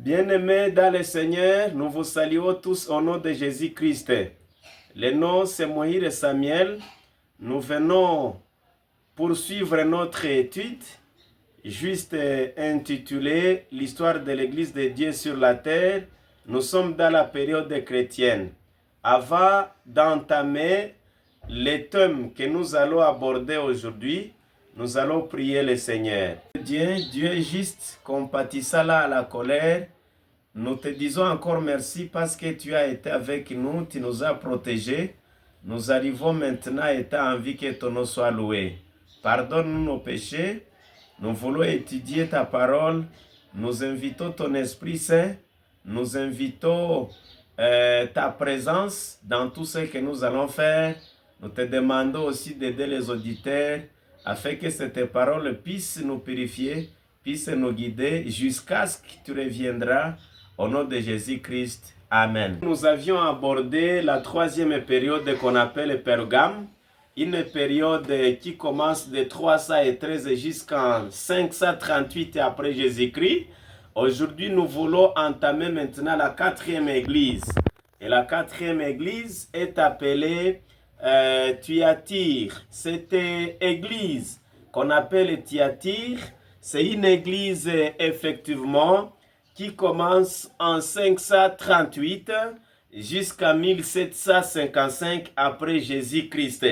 Bien-aimés dans le Seigneur, nous vous saluons tous au nom de Jésus-Christ. Le nom c'est Moïse Samuel. Nous venons poursuivre notre étude, juste intitulée l'histoire de l'Église de Dieu sur la terre. Nous sommes dans la période chrétienne. Avant d'entamer les thèmes que nous allons aborder aujourd'hui, nous allons prier le Seigneur. Dieu est juste, compatissant à la colère. Nous te disons encore merci parce que tu as été avec nous, tu nous as protégés. Nous arrivons maintenant à être en vie, que ton nom soit loué. Pardonne-nous nos péchés. Nous voulons étudier ta parole. Nous invitons ton Esprit Saint. Nous invitons ta présence dans tout ce que nous allons faire. Nous te demandons aussi d'aider les auditeurs afin que cette parole puisse nous purifier, puisse nous guider jusqu'à ce que tu reviendras. Au nom de Jésus-Christ. Amen. Nous avions abordé la troisième période qu'on appelle Pergame, une période qui commence de 313 jusqu'en 538 après Jésus-Christ. Aujourd'hui, nous voulons entamer maintenant la quatrième église. Et la quatrième église est appelée Thyatire. Cette église qu'on appelle Thyatire, c'est une église effectivement qui commence en 538 jusqu'à 1755 après Jésus-Christ.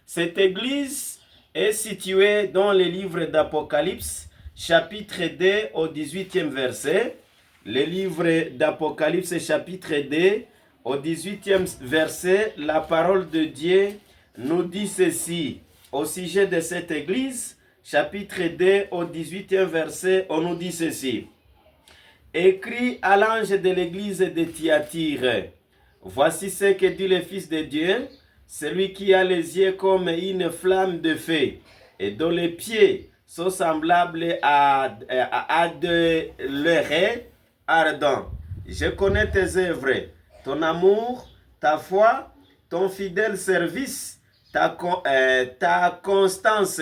Cette église est située dans le livre d'Apocalypse, chapitre 2 au 18e verset. Le livre d'Apocalypse, chapitre 2 au 18e verset, la parole de Dieu nous dit ceci au sujet de cette église. Chapitre 2 au 18e verset, on nous dit ceci. Écrit à l'ange de l'église de Thyatire, voici ce que dit le Fils de Dieu, celui qui a les yeux comme une flamme de feu, et dont les pieds sont semblables à de l'éré ardent. Je connais tes œuvres, ton amour, ta foi, ton fidèle service, ta constance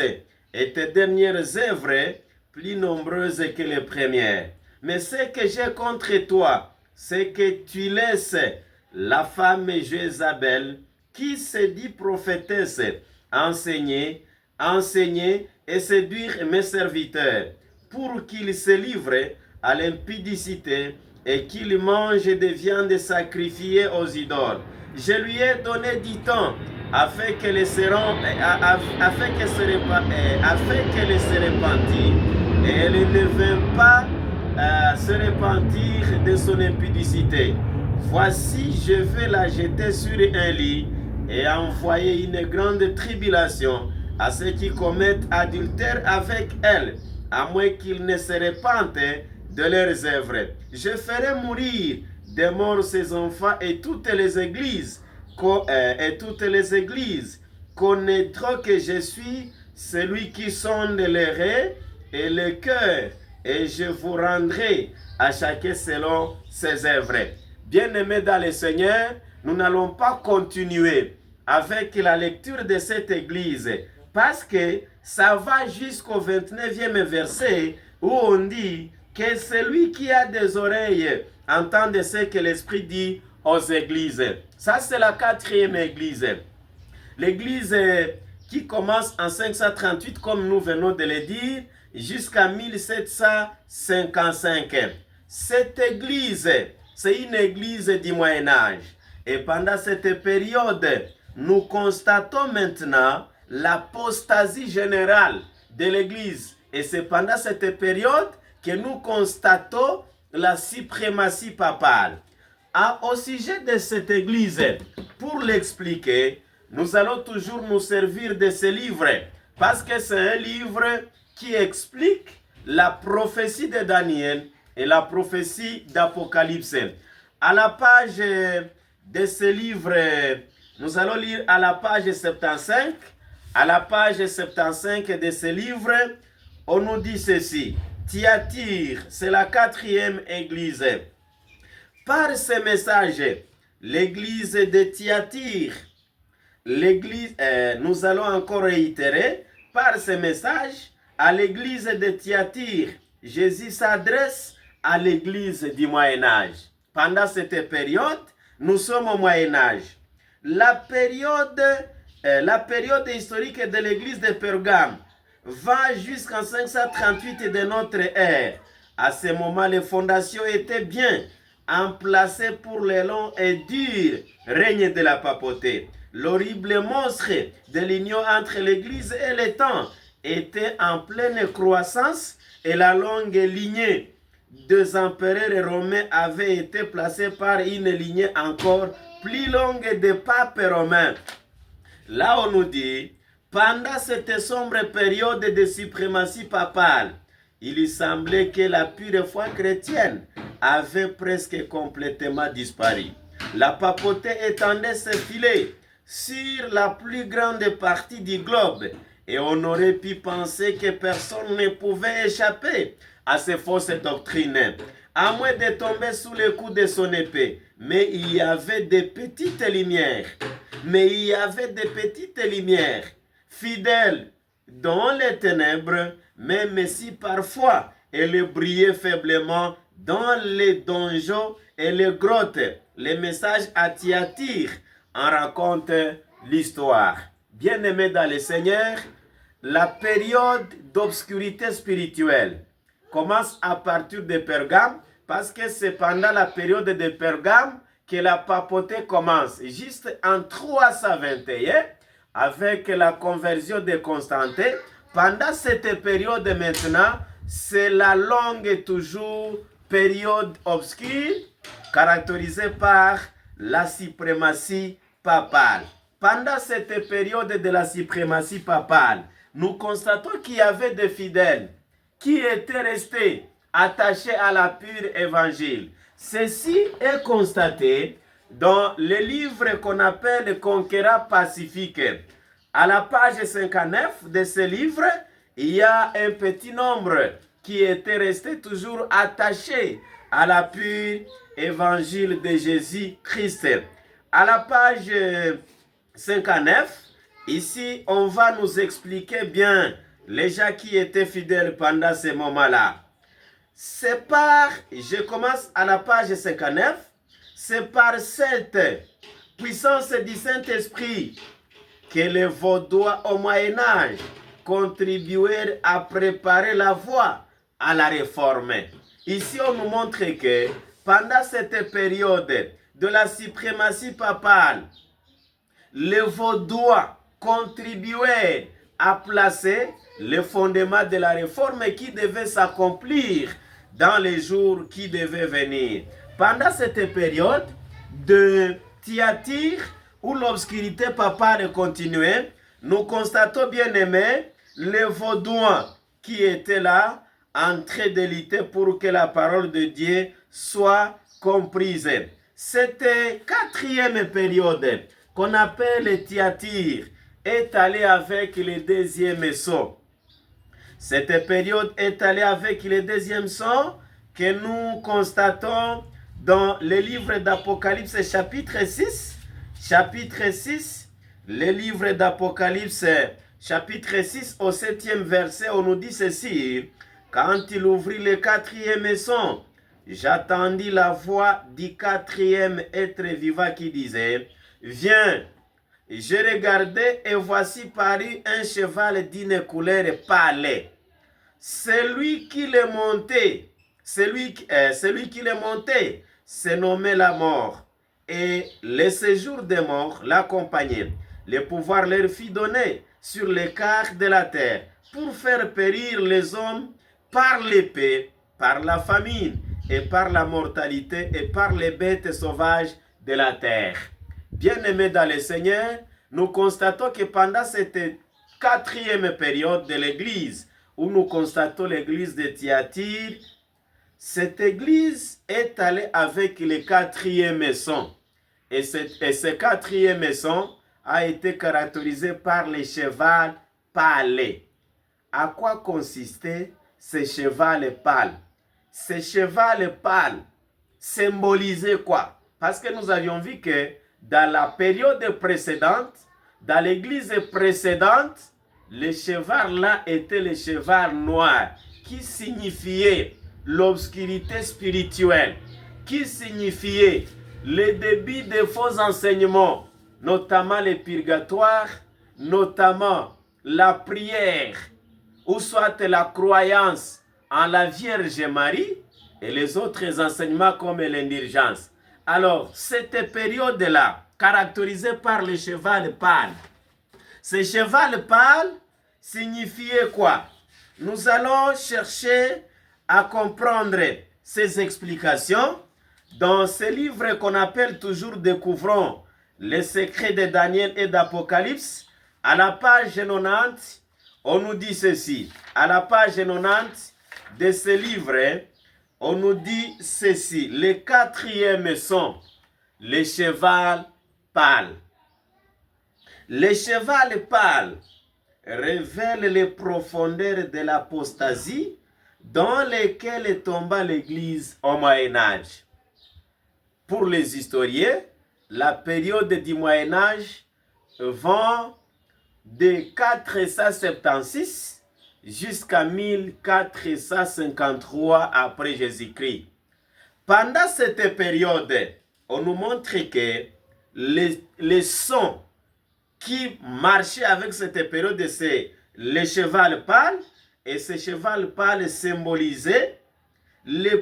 et tes dernières œuvres plus nombreuses que les premières. Mais ce que j'ai contre toi, c'est que tu laisses la femme Jézabel, qui se dit prophétesse, enseigner et séduire mes serviteurs, pour qu'ils se livrent à l'impudicité et qu'ils mangent des viandes sacrifiées aux idoles. Je lui ai donné du temps afin qu'elle se repentit, et elle ne vint pas se repentir de son impudicité. Voici, je vais la jeter sur un lit et envoyer une grande tribulation à ceux qui commettent adultère avec elle, à moins qu'ils ne se repentent de leurs œuvres. Je ferai mourir de mort ses enfants, et toutes les églises connaîtront que je suis celui qui sonde les reins et le cœur, et je vous rendrai à chacun selon ses œuvres. Bien-aimés dans le Seigneur, nous n'allons pas continuer avec la lecture de cette église, parce que ça va jusqu'au 29e verset, où on dit que celui qui a des oreilles entende ce que l'Esprit dit aux églises. Ça, c'est la quatrième église. L'église qui commence en 538, comme nous venons de le dire, jusqu'à 1755. Cette église, c'est une église du Moyen-Âge. Et pendant cette période, nous constatons maintenant l'apostasie générale de l'église. Et c'est pendant cette période que nous constatons la suprématie papale. Au sujet de cette église, pour l'expliquer, nous allons toujours nous servir de ce livre, parce que c'est un livre qui explique la prophétie de Daniel et la prophétie d'Apocalypse. À la page de ce livre, nous allons lire à la page 75. À la page 75 de ce livre, on nous dit ceci. Thyatire, c'est la quatrième église. Par ce message, l'église de Thyatire, nous allons encore réitérer, par ce message, à l'église de Thyatire, Jésus s'adresse à l'église du Moyen-Âge. Pendant cette période, nous sommes au Moyen-Âge. La période historique de l'église de Pergame va jusqu'en 538 de notre ère. À ce moment, les fondations étaient bien emplacées pour le long et dur règne de la papauté. L'horrible monstre de l'union entre l'Église et le temps était en pleine croissance et la longue lignée des empereurs romains avait été placée par une lignée encore plus longue de papes romains. Là, on nous dit, pendant cette sombre période de suprématie papale, il semblait que la pure foi chrétienne avait presque complètement disparu. La papauté étendait ses filets sur la plus grande partie du globe et on aurait pu penser que personne ne pouvait échapper à ces fausses doctrines, à moins de tomber sous le coup de son épée. Mais il y avait des petites lumières, fidèles dans les ténèbres, même si parfois elles brillaient faiblement dans les donjons et les grottes. Les messages à Thyatire en racontent l'histoire. Bien-aimés dans le Seigneur, la période d'obscurité spirituelle commence à partir de Pergame, parce que c'est pendant la période de Pergame que la papauté commence, juste en 321, avec la conversion de Constantin. Pendant cette période maintenant, c'est la longue toujours période obscure, caractérisée par la suprématie papale. Pendant cette période de la suprématie papale, nous constatons qu'il y avait des fidèles qui étaient restés attachés à la pure évangile. Ceci est constaté dans le livre qu'on appelle Conquérant pacifique. À la page 59 de ce livre, il y a un petit nombre qui était resté toujours attaché à la pure évangile de Jésus-Christ. À la page 59, ici, on va nous expliquer bien les gens qui étaient fidèles pendant ce moment-là. Je commence à la page 59, c'est par cette puissance du Saint-Esprit que les Vaudois au Moyen-Âge contribuèrent à préparer la voie à la réforme. Ici, on nous montre que pendant cette période de la suprématie papale, les Vaudois contribuaient à placer le fondement de la réforme qui devait s'accomplir dans les jours qui devaient venir. Pendant cette période de Thyatire, où l'obscurité papale continuait, nous constatons, bien aimés, les Vaudois qui étaient là en train de lutter pour que la parole de Dieu soit comprise. Cette quatrième période qu'on appelle Thyatire est allée avec le deuxième sceau. Cette période est allée avec le deuxième sceau que nous constatons dans le livre d'Apocalypse chapitre 6. Chapitre 6, le livre d'Apocalypse chapitre 6 au 7e verset, on nous dit ceci. Quand il ouvrit le quatrième sceau, j'attendis la voix du quatrième être vivant qui disait, viens. Je regardais et voici parut un cheval d'une couleur pâle. Celui qui le montait, se nommait la mort. Et le séjour des morts l'accompagnait. Le pouvoir leur fut donné sur l'écart de la terre pour faire périr les hommes par l'épée, par la famine et par la mortalité et par les bêtes sauvages de la terre. Bien-aimés dans le Seigneur, nous constatons que pendant cette quatrième période de l'Église, où nous constatons l'Église de Thyatire, cette Église est allée avec le quatrième sceau. Et ce quatrième sceau a été caractérisé par le cheval pâle. À quoi consistait ce cheval pâle? Ce cheval pâle symbolisait quoi? Parce que nous avions vu que dans la période précédente, dans l'église précédente, le cheval là était le cheval noir, qui signifiait l'obscurité spirituelle, qui signifiait le début de faux enseignements, notamment les purgatoires, notamment la prière, ou soit la croyance en la Vierge Marie, et les autres enseignements comme l'indulgence. Alors, cette période-là, caractérisée par le cheval pâle, ce cheval pâle signifiait quoi? Nous allons chercher à comprendre ces explications dans ce livre qu'on appelle toujours Découvrons les secrets de Daniel et d'Apocalypse. À la page 90, on nous dit ceci. À la page 90 de ce livre, on nous dit ceci. Le quatrième son, le cheval pâle. Le cheval pâle révèle les profondeurs de l'apostasie dans lesquelles tomba l'Église au Moyen-Âge. Pour les historiens, la période du Moyen-Âge va de 476 jusqu'à 1453 après Jésus-Christ. Pendant cette période, on nous montre que les sons qui marchaient avec cette période, c'est le cheval pâle, et ce cheval pâle symbolisait les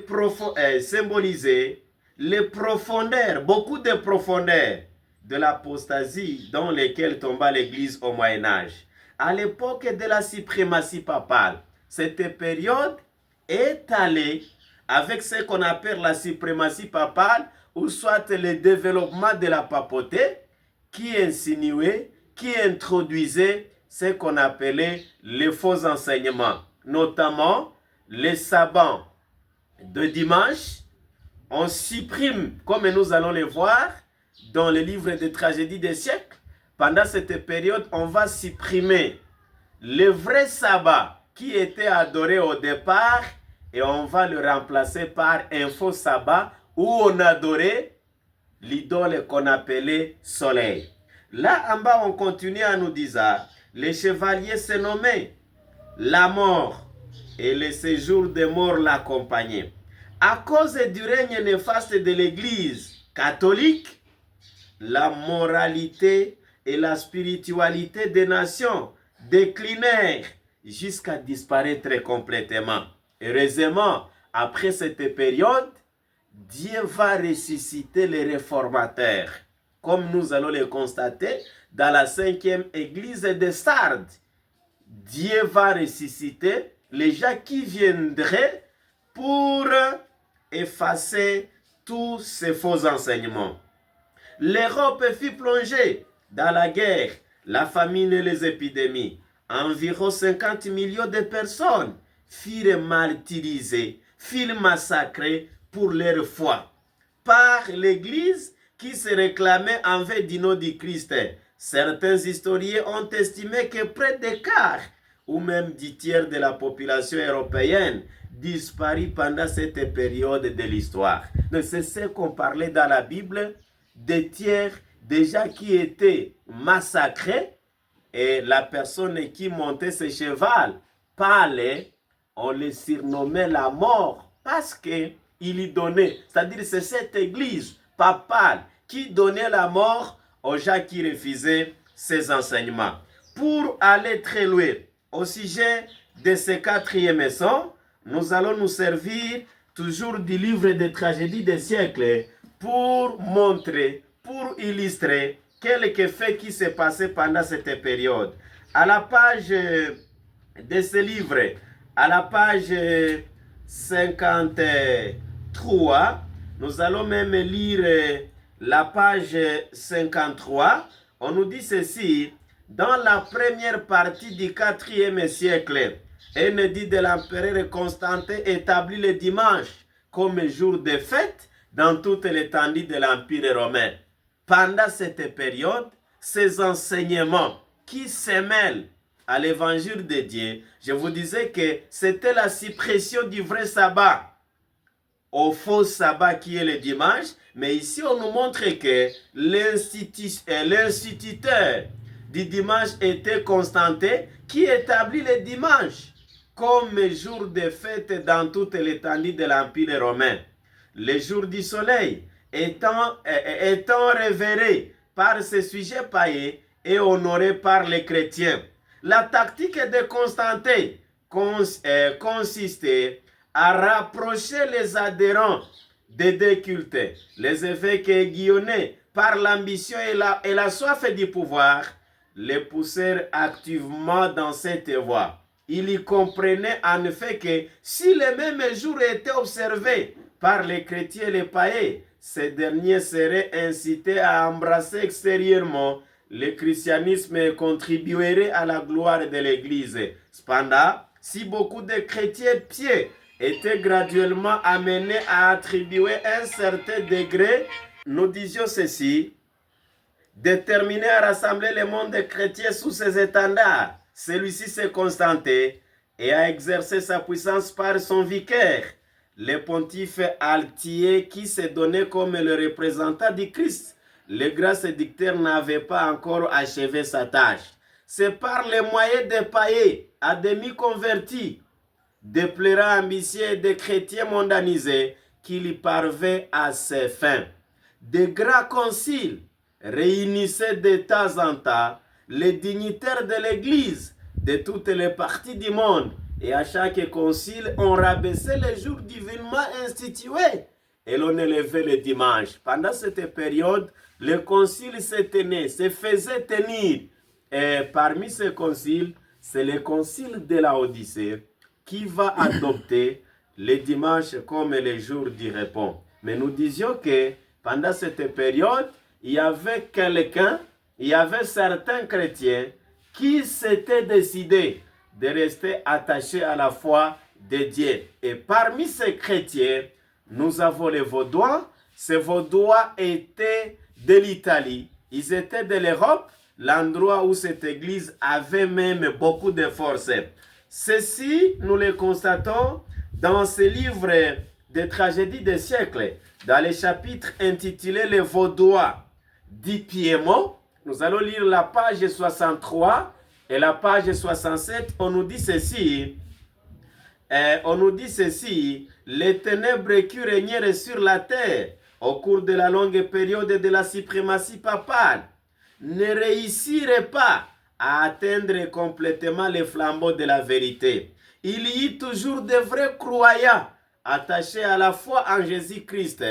profondeurs, beaucoup de profondeurs de l'apostasie dans lesquelles tomba l'Église au Moyen-Âge. À l'époque de la suprématie papale, cette période est allée avec ce qu'on appelle la suprématie papale, ou soit le développement de la papauté, qui insinuait, qui introduisait ce qu'on appelait les faux enseignements, notamment les sabbats de dimanche. On supprime, comme nous allons le voir dans le livre des tragédies des siècles, pendant cette période, on va supprimer le vrai sabbat qui était adoré au départ et on va le remplacer par un faux sabbat où on adorait l'idole qu'on appelait soleil. Là en bas, on continue à nous dire, les chevaliers se nommaient la mort et le séjour des morts l'accompagnaient. À cause du règne néfaste de l'Église catholique, la moralité et la spiritualité des nations déclinèrent jusqu'à disparaître complètement. Heureusement, après cette période, Dieu va ressusciter les réformateurs, comme nous allons le constater dans la 5e église de Sardes. Dieu va ressusciter les gens qui viendraient pour effacer tous ces faux enseignements. L'Europe fut plongée dans la guerre, la famine et les épidémies. Environ 50 millions de personnes furent martyrisées, furent massacrées pour leur foi par l'Église qui se réclamait envers du nom du Christ. Certains historiens ont estimé que près des quarts ou même du tiers de la population européenne disparut pendant cette période de l'histoire. C'est ce qu'on parlait dans la Bible, des tiers déjà qui étaient massacrés, et la personne qui montait ce cheval parlait, on le surnommait la mort parce qu'il y donnait, c'est-à-dire c'est cette église papale qui donnait la mort aux gens qui refusaient ces enseignements. Pour aller très loin au sujet de ce 4e son, nous allons nous servir toujours du livre des tragédies des siècles pour montrer, pour illustrer quelques faits qui s'est passé pendant cette période. À la page de ce livre, à la page 53, nous allons même lire la page 53. On nous dit ceci: dans la première partie du 4e siècle, un édit de l'empereur Constantin établit le dimanche comme jour de fête dans toute l'étendue de l'Empire romain. Pendant cette période, ces enseignements qui se mêlent à l'évangile de Dieu, je vous disais que c'était la suppression du vrai sabbat au faux sabbat qui est le dimanche, mais ici on nous montre que l'instituteur du dimanche était Constantin qui établit le dimanche comme jour de fête dans toute l'étendue de l'Empire romain. Le jour du soleil étant révéré par ces sujets païens et honoré par les chrétiens. La tactique de Constantin consistait à rapprocher les adhérents des deux cultes. Les évêques aiguillonnés par l'ambition et la soif du pouvoir les poussèrent activement dans cette voie. Ils y comprenaient en effet que si les mêmes jours étaient observés par les chrétiens et les païens, ces derniers seraient incités à embrasser extérieurement le christianisme et contribueraient à la gloire de l'Église. Cependant, si beaucoup de chrétiens pieux étaient graduellement amenés à attribuer un certain degré, nous disions ceci, déterminé à rassembler le monde chrétien sous ses étendards. Celui-ci s'est constanté et a exercé sa puissance par son vicaire, le pontife Altier, qui s'est donné comme le représentant du Christ. Le grand séducteur n'avait pas encore achevé sa tâche. C'est par les moyens des païens à demi convertis, des pèlerins ambitieux et des chrétiens mondanisés qu'il y parvint à ses fins. De grands conciles réunissaient de temps en temps les dignitaires de l'Église de toutes les parties du monde, et à chaque concile, on rabaissait les jours divinement institués et l'on élevait le dimanche. Pendant cette période, le concile se faisait tenir. Et parmi ces conciles, c'est le concile de la Odyssée qui va adopter le dimanche comme le jour du repos. Mais nous disions que pendant cette période, il y avait certains chrétiens qui s'étaient décidés de rester attachés à la foi de Dieu. Et parmi ces chrétiens, nous avons les Vaudois. Ces Vaudois étaient de l'Italie. Ils étaient de l'Europe, l'endroit où cette église avait même beaucoup de force. Ceci, nous le constatons dans ce livre des tragédies des siècles, dans le chapitre intitulé Les Vaudois du Piémont. Nous allons lire la page 63 et la page 67. On nous dit ceci. Les ténèbres qui régnèrent sur la terre au cours de la longue période de la suprématie papale ne réussiraient pas à atteindre complètement les flambeaux de la vérité. Il y eut toujours de vrais croyants attachés à la foi en Jésus-Christ,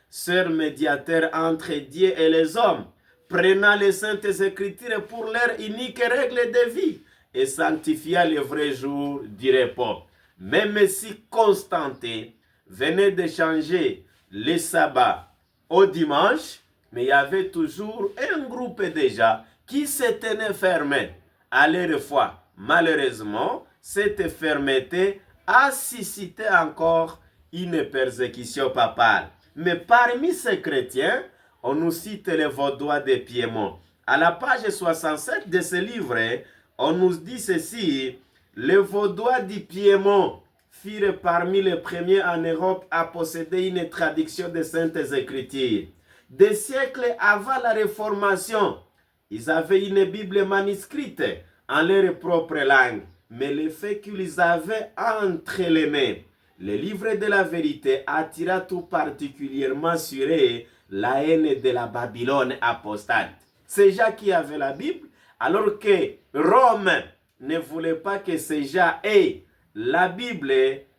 sœur médiateur entre Dieu et les hommes, prenant les saintes écritures pour leur unique règle de vie et sanctifiant le vrai jour du repos. Même si Constantin venait de changer le sabbat au dimanche, mais il y avait toujours un groupe déjà qui se tenait fermé à leur foi. Malheureusement, cette fermeté a suscité encore une persécution papale. Mais parmi ces chrétiens, on nous cite les Vaudois de Piémont. À la page 67 de ce livre, on nous dit ceci: les Vaudois du Piémont furent parmi les premiers en Europe à posséder une traduction des Saintes Écritures. Des siècles avant la Réformation, ils avaient une Bible manuscrite en leur propre langue, mais le fait qu'ils avaient entre les mains le livre de la vérité attira tout particulièrement sur eux la haine de la Babylone apostate. Ces gens qui avaient la Bible, alors que Rome ne voulait pas que ces gens aient la Bible,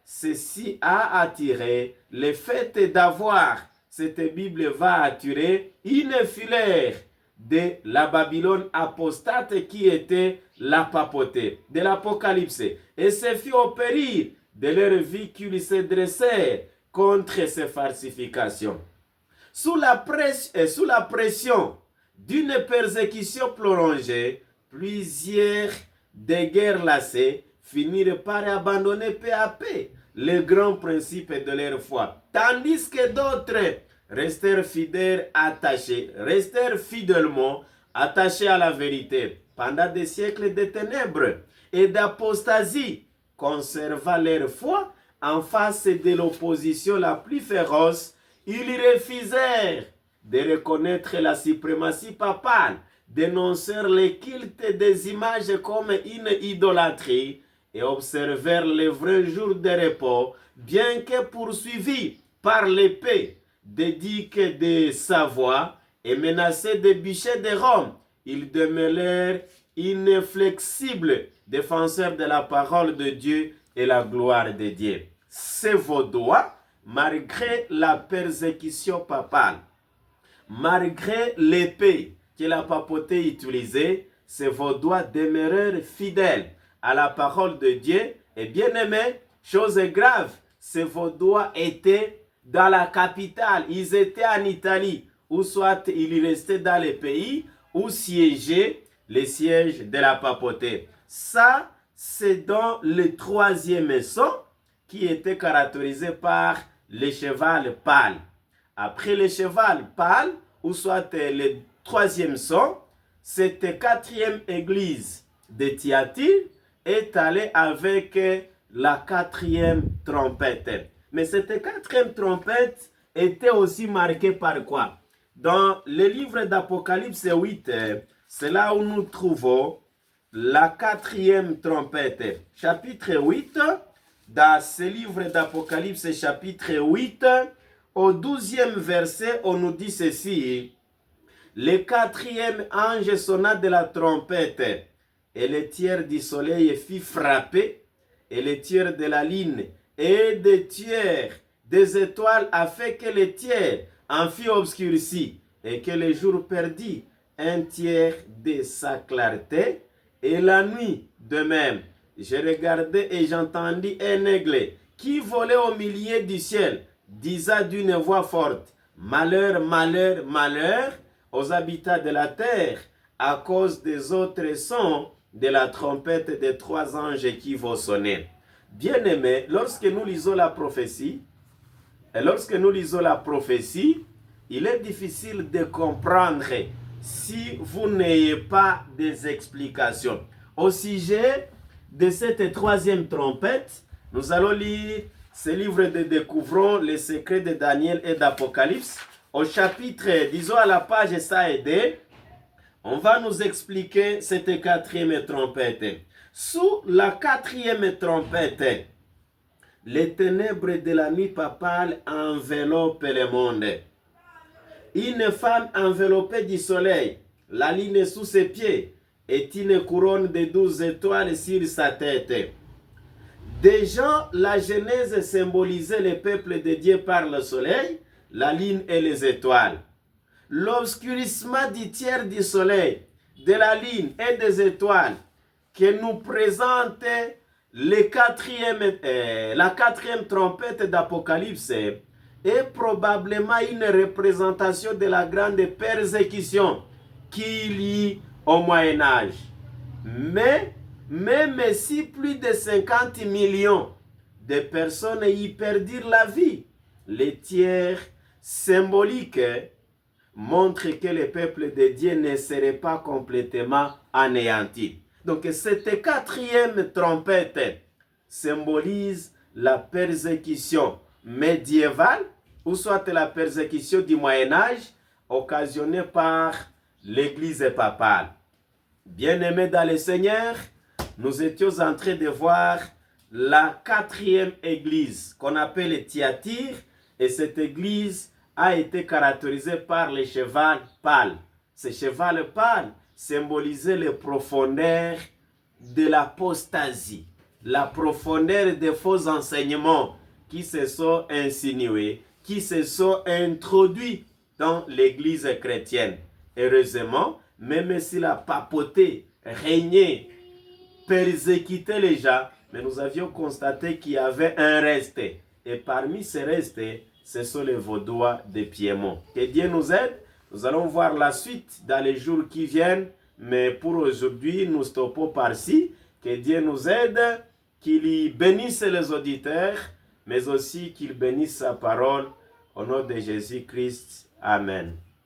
ceci a attiré le fait d'avoir cette Bible va attirer une filière de la Babylone apostate qui était la papauté de l'Apocalypse. Et ce fut au péril de leur vie qu'ils se dressèrent contre ces falsifications. Sous la pression d'une persécution prolongée, plusieurs des guerres lassées finirent par abandonner peu à peu les grands principes de leur foi, tandis que d'autres restèrent fidèlement attachés à la vérité pendant des siècles de ténèbres et d'apostasie, conservant leur foi en face de l'opposition la plus féroce. Ils refusèrent de reconnaître la suprématie papale, dénoncèrent le culte des images comme une idolâtrie et observèrent les vrais jours de repos, bien que poursuivis par l'épée des ducs de Savoie et menacés des bûchers de Rome, ils demeurèrent inflexibles, défenseurs de la parole de Dieu et la gloire de Dieu. Ces Vaudois, malgré la persécution papale, malgré l'épée que la papauté utilisait, ces Vaudois demeurèrent fidèles à la parole de Dieu. Et bien aimé, chose grave, ces Vaudois étaient dans la capitale, ils étaient en Italie, ou soit ils restaient dans les pays où siégeaient les sièges de la papauté. Ça, c'est dans le troisième son qui était caractérisé par le cheval pâle. Après le cheval pâle, ou soit le troisième son, cette quatrième église de Thyatire est allée avec la quatrième trompette. Mais cette quatrième trompette était aussi marquée par quoi? Dans le livre d'Apocalypse 8, c'est là où nous trouvons la quatrième trompette. Chapitre 8, dans ce livre d'Apocalypse, chapitre 8, au 12e verset, on nous dit ceci. Le quatrième ange sonna de la trompette, et le tiers du soleil fit frapper, et le tiers de la lune, et des tiers des étoiles, a fait que le tiers en fut obscurci, et que le jour perdit un tiers de sa clarté, et la nuit de même. Je regardais et j'entendis un aigle qui volait au milieu du ciel, disant d'une voix forte, malheur, malheur, malheur aux habitants de la terre, à cause des autres sons de la trompette des trois anges qui vont sonner. Bien-aimés, lorsque nous lisons la prophétie, il est difficile de comprendre si vous n'ayez pas des explications. Au sujet de cette troisième trompette, nous allons lire ce livre de Découvrons les secrets de Daniel et d'Apocalypse. Au chapitre, disons à la page 102, on va nous expliquer cette quatrième trompette. Sous la quatrième trompette, les ténèbres de la nuit papale enveloppent le monde. Une femme enveloppée du soleil, la lune sous ses pieds, et une couronne de 12 étoiles sur sa tête. Déjà, la Genèse symbolisait le peuple de Dieu par le soleil, la lune et les étoiles. L'obscurcissement du tiers du soleil, de la lune et des étoiles que nous présente la quatrième trompette d'Apocalypse est probablement une représentation de la grande persécution qu'il y a au Moyen-Âge. Mais même si plus de 50 millions de personnes y perdirent la vie, les tiers symboliques montrent que le peuple de Dieu ne serait pas complètement anéanti. Donc cette quatrième trompette symbolise la persécution médiévale, ou soit la persécution du Moyen-Âge occasionnée par l'Église papale. Bien-aimés dans le Seigneur, nous étions en train de voir la quatrième église qu'on appelle Thyatire, et cette église a été caractérisée par le cheval pâle. Ce cheval pâle symbolisait les profondeurs de l'apostasie, la profondeur des faux enseignements qui se sont insinués, qui se sont introduits dans l'église chrétienne. Heureusement, même si la papauté régnait, persécutait les gens, mais nous avions constaté qu'il y avait un reste. Et parmi ces restes, ce sont les Vaudois de Piémont. Que Dieu nous aide. Nous allons voir la suite dans les jours qui viennent. Mais pour aujourd'hui, nous stoppons par-ci. Que Dieu nous aide, qu'il bénisse les auditeurs, mais aussi qu'il bénisse sa parole. Au nom de Jésus-Christ. Amen.